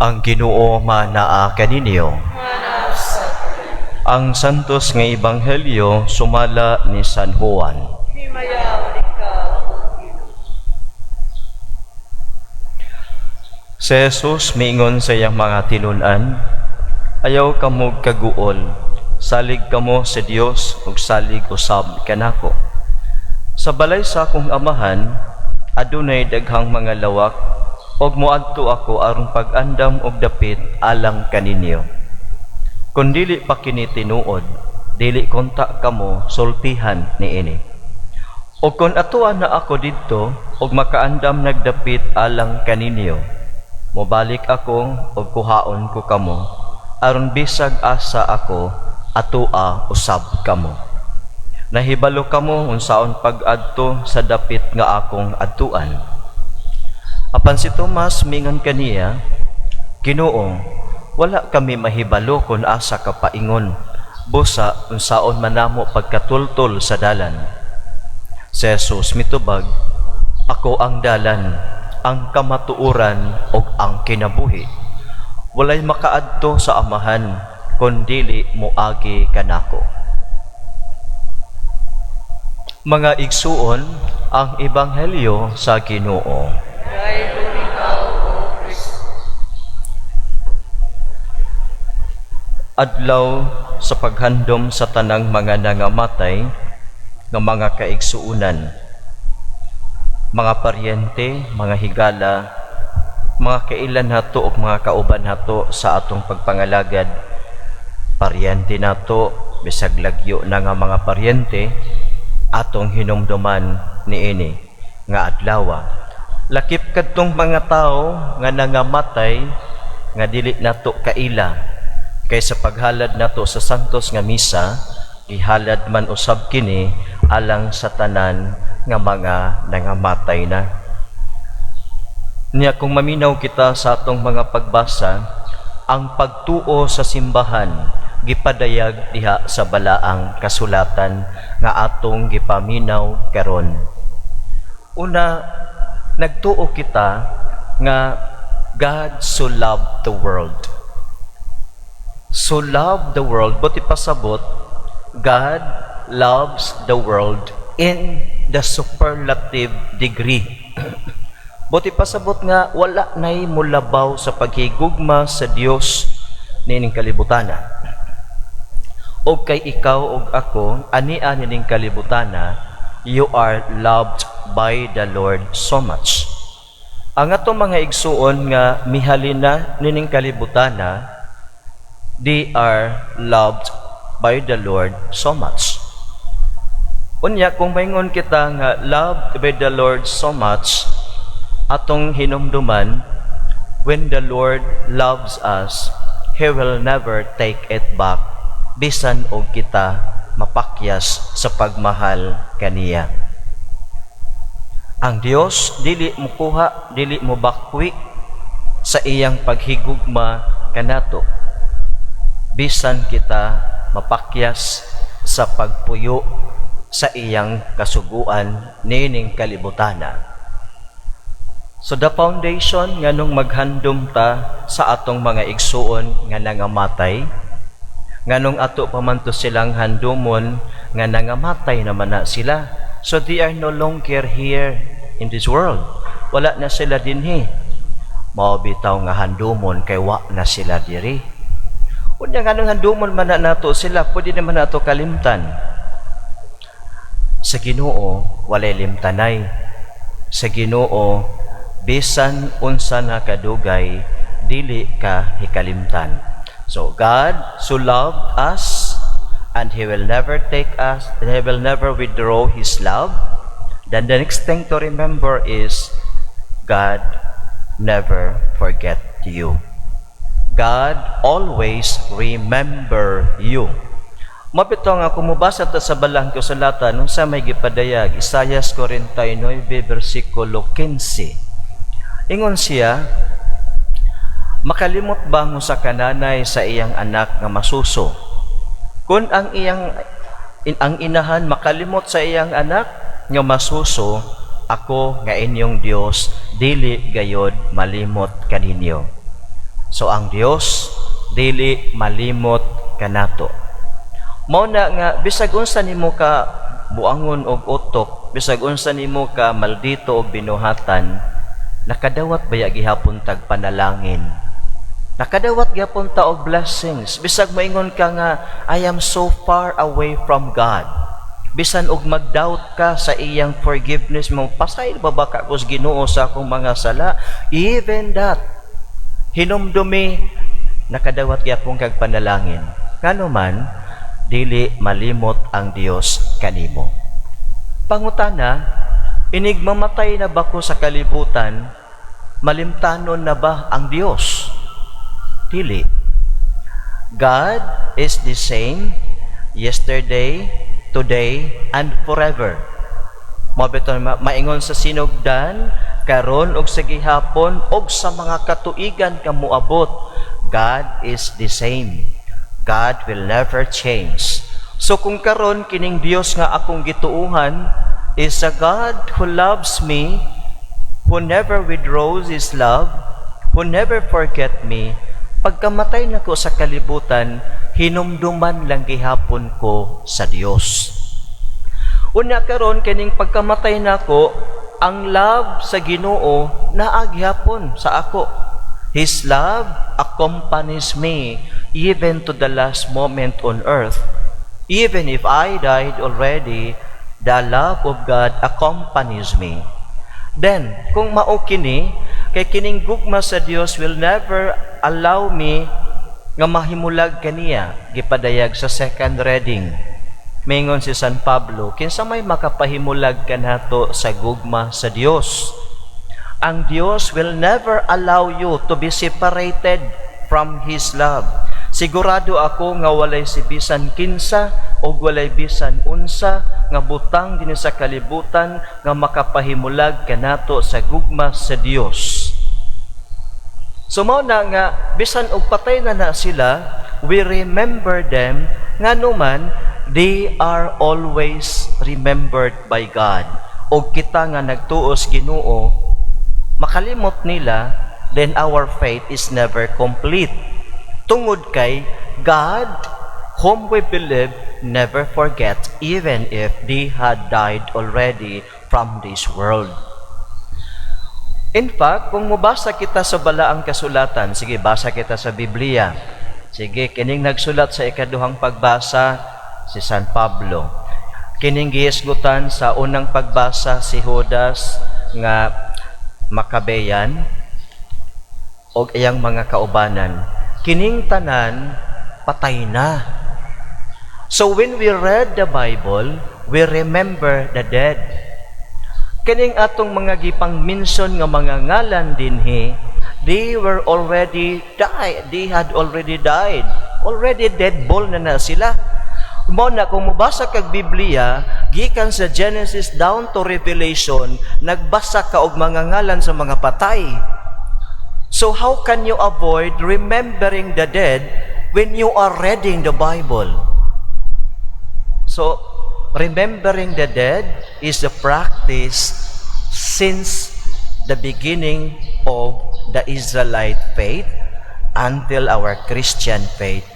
Ang Ginoo manaa kaninyo. Ang santos nga ebanghelyo sumala ni San Juan. Si Jesus miingon sa iyang mga tinun-an, ayaw kamo kaguol, salig kamo sa Dios ug salig usab kanako. Sa balay sa akong amahan, adunay daghang mga lawak, og moadto ako aron pag-andam og dapit alang kaninyo. Kung dili pa kini tinuod, dili konta kamo sultihan niini. Og kung atuan na ako didto og makaandam nagdapit alang kaninyo, mobalik ako og kuhaon ko kamo aron bisag asa ako atua usab kamo. Nahibalo kamo unsaon pag-adto sa dapit nga akong adtuan. Apan si Tomas mingon kaniya, Ginoo, wala kami mahibalo kung asa ka paingon, busa unsaon manamo pagkatultol sa dalan. Si Jesus mitubag, ako ang dalan, ang kamatuoran ug ang kinabuhi. Walay makaadto sa amahan kun dili moagi kanako. Mga igsuon, ang ebanghelyo sa Ginoo. Adlaw sa paghandom sa tanang mga nangamatay ng mga kaigsuunan, mga paryente, mga higala, mga kailan hato o mga kauban hato sa atong pagpangalagad. Paryente nato, bisag lagyo na nga mga paryente, atong hinumduman niini nga adlaw. Lakip kadtong mga tao nga nangamatay nga dili nato kaila, kay sa paghalad nato sa santos nga misa, ihalad man usab kini alang sa tanan nga mga nangamatay na. Niya kung maminaw kita sa atong mga pagbasa, ang pagtuo sa simbahan gipadayag diha sa balaang kasulatan nga atong gipaminaw karon. Una, nagtuo kita nga God so loved the world. So loved the world, but ipasabot, God loves the world in the superlative degree. But ipasabot nga wala nay mulabaw sa paghigugma sa Dios nining kalibutana. O kay ikaw og ako, ania nining kalibutana, you are loved by the Lord so much. Ang atong mga igsuon nga mihalina nining kalibutana, they are loved by the Lord so much. Unya, kung maingon kita nga loved by the Lord so much, atong hinumduman, when the Lord loves us, He will never take it back, bisan og kita mapakyas sa pagmahal kaniya. Ang Dios dili mo kuha, dili mo bakwi sa iyang paghigugma kanato, bisan kita mapakyas sa pagpuyo sa iyang kasuguan nining kalibutana. So the foundation nganong maghandom ta sa atong mga igsuon nga nangamatay, nganong ato pamanto silang handumon nga nangamatay naman na sila. So they are no longer here in this world. Wala na sila dinhi. Mao bitaw nga handumon kay wa na sila diri. Unya nganong handumon man na nato sila, pwede naman nato kalimtan. Sa Ginoo walay limtanay. Sa Ginoo bisan unsa na kadugay dili ka hikalimtan. So God so loved us, and He will never take us, and He will never withdraw His love. Then the next thing to remember is God never forget you. God always remember you. Mapito nga kumubasa ta sa balang kasulatan nung sa may gipadayag, Isaias 49 versikulo 15. Ingon siya, makalimot ba mo sa kananay sa iyang anak nga masuso? Kung ang inahan makalimot sa iyang anak nga masuso, ako nga inyong Dios dili gayod malimot kaninyo. So ang Dios dili malimot kanato. Mao na nga bisag unsa nimo ka buangon og utok, bisag unsa nimo ka maldito og binuhatan, nakadawat baya gihapon tag panalangin. Nakadawat gyapon ta og blessings. Bisag maingon ka nga I am so far away from God. Bisan og mag-doubt ka sa iyang forgiveness mo, pasay ba ka kus Ginoo sa akong mga sala? Even that, hinumdumi, nakadawat gyapon kag panalangin. Ngano man, dili malimot ang Dios kanimo. Pangutana, inig mamatay na ba ko sa kalibutan, malimtanon na ba ang Dios? Dili. God is the same yesterday, today, and forever. Mabito maingon sa sinugdan, karon og sa gihapon og sa mga katuigan kamuabot. God is the same. God will never change. So kung karon kining Dios nga akong gituuhan is a God who loves me, who never withdraws His love, who never forget me, pagkamatay na ko sa kalibutan, hinumduman lang gihapon ko sa Dios. Una karon kining pagkamatay na ko, ang love sa Ginoo naagyapon sa ako. His love accompanies me even to the last moment on earth. Even if I died already, the love of God accompanies me. Then, kung mao kini, kay kining gugma sa Dios will never allow me nga mahimulag kaniya, gipadayag sa second reading. Mingon si San Pablo, kinsa may makapahimulag kanato sa gugma sa Dios? Ang Dios will never allow you to be separated from His love. Sigurado ako nga walay si bisan kinsa o walay bisan unsa nga butang dinhi sa kalibutan nga makapahimulag kanato sa gugma sa Dios. So mao na nga bisan og patay na sila, we remember them nganuman they are always remembered by God. Og kita nga nagtuos Ginoo, makalimot nila, then our faith is never complete. Tungod kay God, whom we believe, never forget, even if they had died already from this world. In fact, kung mubasa kita sa balaang kasulatan, sige, basa kita sa Biblia. Sige, kining nagsulat sa ikaduhang pagbasa, si San Pablo. Kining gihisgutan sa unang pagbasa si Judas nga Makabeyan o iyang mga kaubanan. Kining tanan, patay na. So when we read the Bible, we remember the dead. Kining atong mga gipang mention nga mga ngalan dinhi, they were already died. They had already died. Already dead ball na sila. Mo na kung mubasa kag Biblia, gikan sa Genesis down to Revelation, nagbasa ka og mga ngalan sa mga patay. So how can you avoid remembering the dead when you are reading the Bible? So, remembering the dead is a practice since the beginning of the Israelite faith until our Christian faith.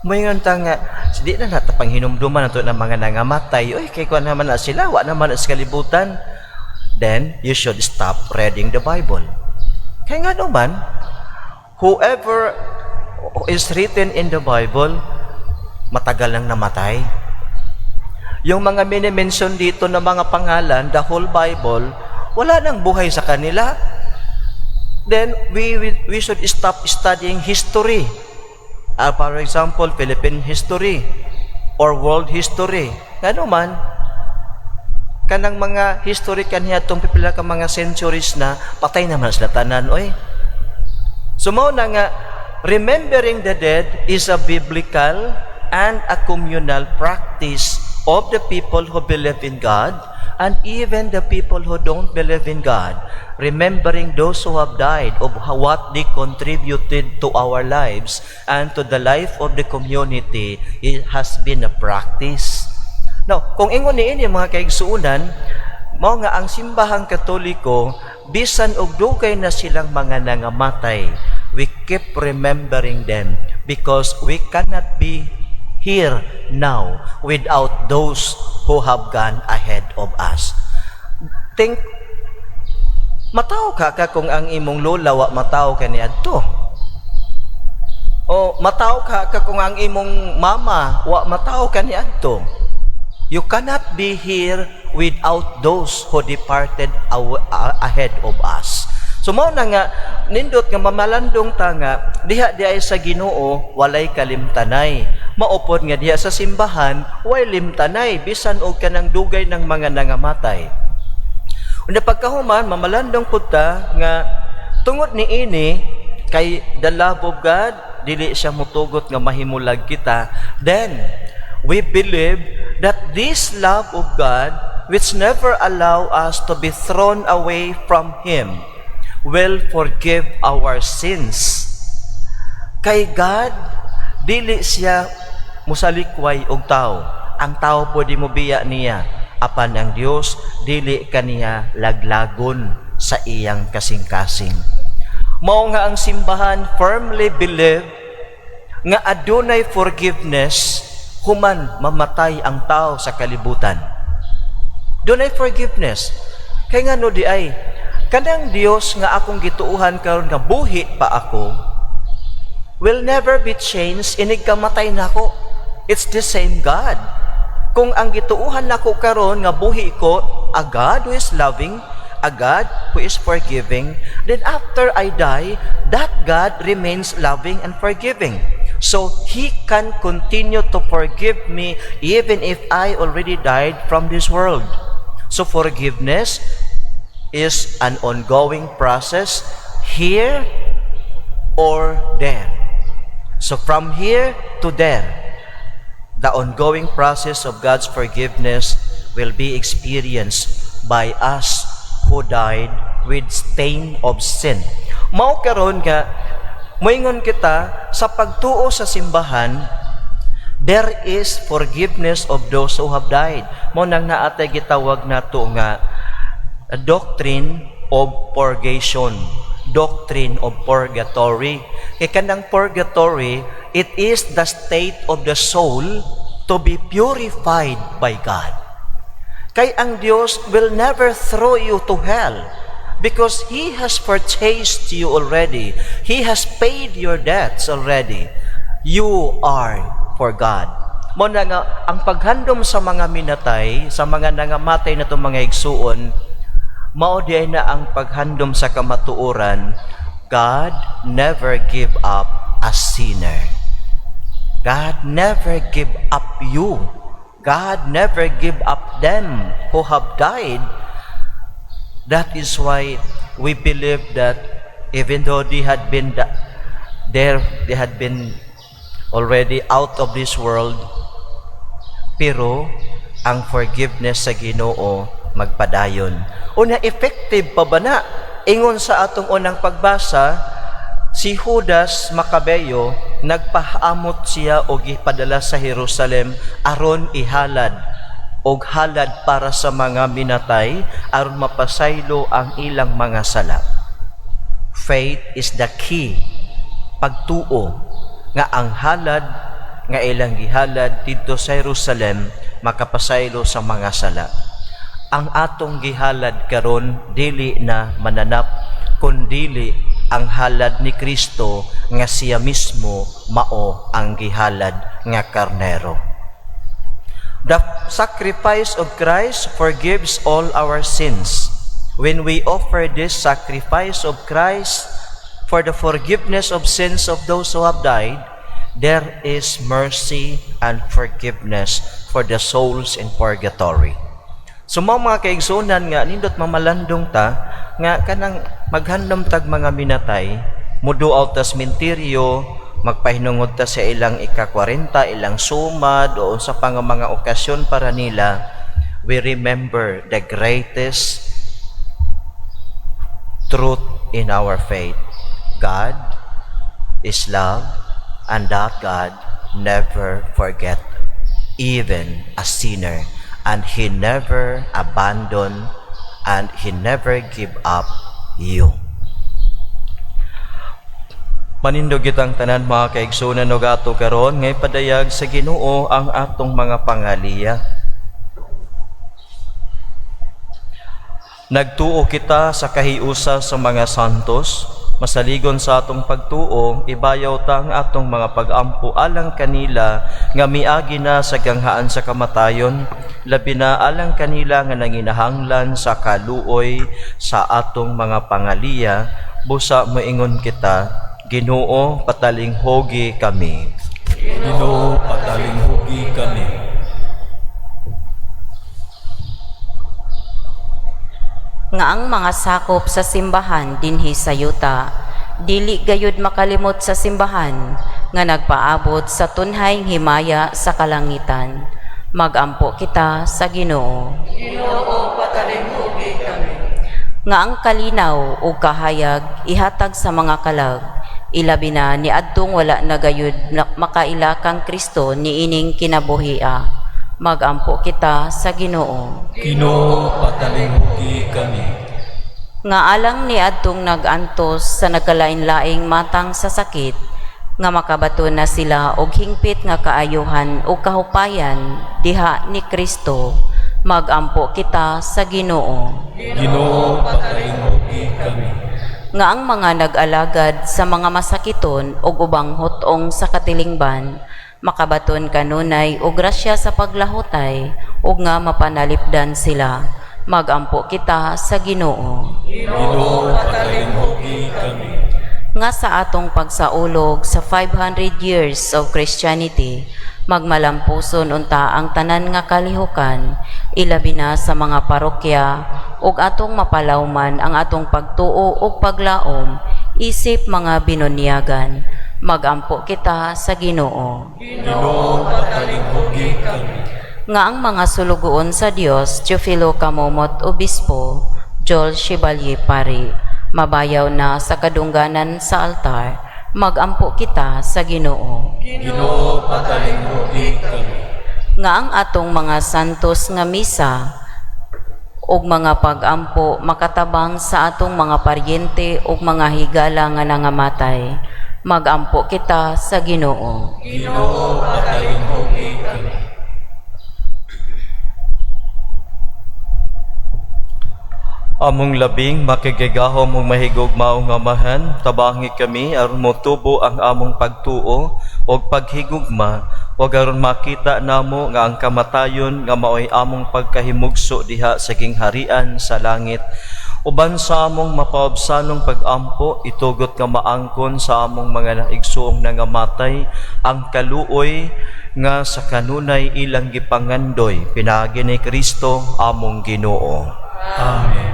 Mayon ta nga, di na natapang hinumduman nato ng mga nangamatay. Oy, kay kuan naman na sila, wa naman sa kalibutan. Then, you should stop reading the Bible. Kaya nga naman, whoever is written in the Bible, matagal nang namatay. Yung mga mini-mention dito na mga pangalan, the whole Bible, wala nang buhay sa kanila. Then, we should stop studying history. For example, Philippine history or world history. Ano man, kanang mga history kaniya itong pipila ka mga centuries na patay naman sila tanan. Oy. So, mao na nga, remembering the dead is a biblical and a communal practice of the people who believe in God and even the people who don't believe in God. Remembering those who have died of what they contributed to our lives and to the life of the community, it has been a practice. Now, kung ingon niini mga kaigsuunan, mao nga ang simbahang Katoliko, bisan og dugay na silang mga nangamatay, we keep remembering them because we cannot be here now without those who have gone ahead of us. Think, mataw ka kung ang imong lola wa mataw ka niadto. O mataw ka kung ang imong mama wa mataw ka niadto. You cannot be here without those who departed ahead of us. So mao na nga nindot nga mamalandong ta nga diha di ay sa Ginoo walay kalimtanay. Maupod nga diha sa simbahan way limtanay bisan og kanang dugay ng mga nangamatay. Una pagkahuman mamalandong pud ta nga tungod ni ini kay the love of God dili siya motugot nga mahimulag kita, then we believe that this love of God which never allow us to be thrown away from Him will forgive our sins. Kay God dili siya musalikway og tao. Ang tao po di mo biya niya. Apan ang Dios dili kaniya laglagon sa iyang kasing-kasing. Mao nga ang simbahan firmly believe nga adunay forgiveness human mamatay ang tao sa kalibutan. Dunay forgiveness. Kay nga no di ay kanang Dios nga akong gituuhan karon nga buhi pa ako will never be changed inig kamatay nako. It's the same God. Kung ang gituuhan nako karon nga buhi ko, a God who is loving, a God who is forgiving, then after I die, that God remains loving and forgiving. So He can continue to forgive me even if I already died from this world. So forgiveness is an ongoing process here or there. So from here to there, the ongoing process of God's forgiveness will be experienced by us who died with stain of sin. Mao karon nga moingon kita sa pagtuo sa simbahan, there is forgiveness of those who have died. Mo nang naatay gitawag nato nga a doctrine of purgation, doctrine of purgatory. Kay kanang purgatory, it is the state of the soul to be purified by God. Kay ang Dios will never throw you to hell because He has purchased you already. He has paid your debts already. You are for God. Mo na nga, ang paghandom sa mga minatay, sa mga nangamatay na itong mga igsuon, mao diay na ang paghandom sa kamatuoran. God never give up a sinner. God never give up you. God never give up them who have died. That is why we believe that even though they had been they had been already out of this world, pero ang forgiveness sa Ginoo magpadayon. Una, effective pa ba na? Ingon sa atong unang pagbasa, si Judas Macabeo nagpahamot siya og ipadala sa Jerusalem aron ihalad og halad para sa mga minatay aron mapasaylo ang ilang mga sala. Faith is the key. Pagtuo nga ang halad nga ilang gihalad dito sa Jerusalem makapasaylo sa mga sala. Ang atong gihalad karon dili na mananap kundili ang halad ni Kristo nga siya mismo mao ang gihalad nga karnero. The sacrifice of Christ forgives all our sins. When we offer this sacrifice of Christ for the forgiveness of sins of those who have died, there is mercy and forgiveness for the souls in purgatory. So mga kaigsunan nga nindot mamalandong ta nga kanang maghandom tag mga minatay muduaw ta sementeryo magpahinungod ta sa ilang ika-40 ilang sumad o sa pang mga okasyon para nila. We remember the greatest truth in our faith. God is love, and that God never forget even a sinner, and He never abandon, and He never give up you. Manindog kitang tanan mga kaigsunan o gato karon ngay padayag sa Ginoo ang atong mga pangaliya. Nagtuo kita sa kahiusa sa mga santos, masaligon sa atong pagtuo, ibayaw ta ang atong mga pagampo alang kanila nga miagi na sa ganghaan sa kamatayon, labi na alang kanila nga nanginahanglan sa kaluoy sa atong mga pangaliya, busa moingon kita, Ginoo, patalinghogi kami. Ginoo, patalinghogi kami. Nga ang mga sakop sa simbahan dinhi sa yuta, dili gayud makalimot sa simbahan nga nagpaabot sa tunhayng himaya sa kalangitan. Magampo kita sa Ginoo. Ginoo, patalinghogi kami. Nga ang kalinaw ug kahayag ihatag sa mga kalag, ilabi na ni adtong wala na gayud makaila kang Kristo niining kinabuhia. Magampo kita sa Ginoo. Ginoo, patalinghogi kami. Nga alang ni adtong nagantos sa nagkalain-laing matang sa sakit, nga makabato na sila og hingpit nga kaayuhan o kahupayan diha ni Kristo. Magampo kita sa Ginoo. Ginoo, patalinghogi kami. Nga ang mga nag-alagad sa mga masakiton o ubang hotong sa katilingban, makabaton kanunay o grasya sa paglahutay o nga mapanalipdan sila. Magampo kita sa Ginoo. Ginoo, patalinghogi kami. Nga sa atong pagsaulog sa 500 years of Christianity, magmalampuson unta ang tanan nga kalihukan, ilabi na sa mga parokya, ug atong mapalawman ang atong pagtuo ug paglaom, isip mga binunyagan. Magampo kita sa Ginoo. Ginoo, patalinghogi kami. Nga ang mga sulugoon sa Dios, Teofilo Camomot Obispo, Joel Chevalier Pari, mabayaw na sa kadungganan sa altar, magampo kita sa Ginoo. Ginoo, patalinghogi kami. Nga ang atong mga santos nga misa ug mga pagampo makatabang sa atong mga paryente ug mga higala nga nangamatay, magampo kita sa Ginoo. Ginoo, patalinghogi kami. Among labing makigagahom ug mahigugmaong amahan, tabangi kami aron motubo ang among pagtuo ug paghigugma, ug aron makita namo nga ang kamatayon nga maoy among pagkahimugso diha sa gingharian sa langit. Uban sa among mapaobsanong pag-ampo, itugot nga maangkon sa among mga naigsuong nangamatay ang kaluoy nga sa kanunay ilang gipangandoy pinaagi ni Kristo among Ginoo. Amen.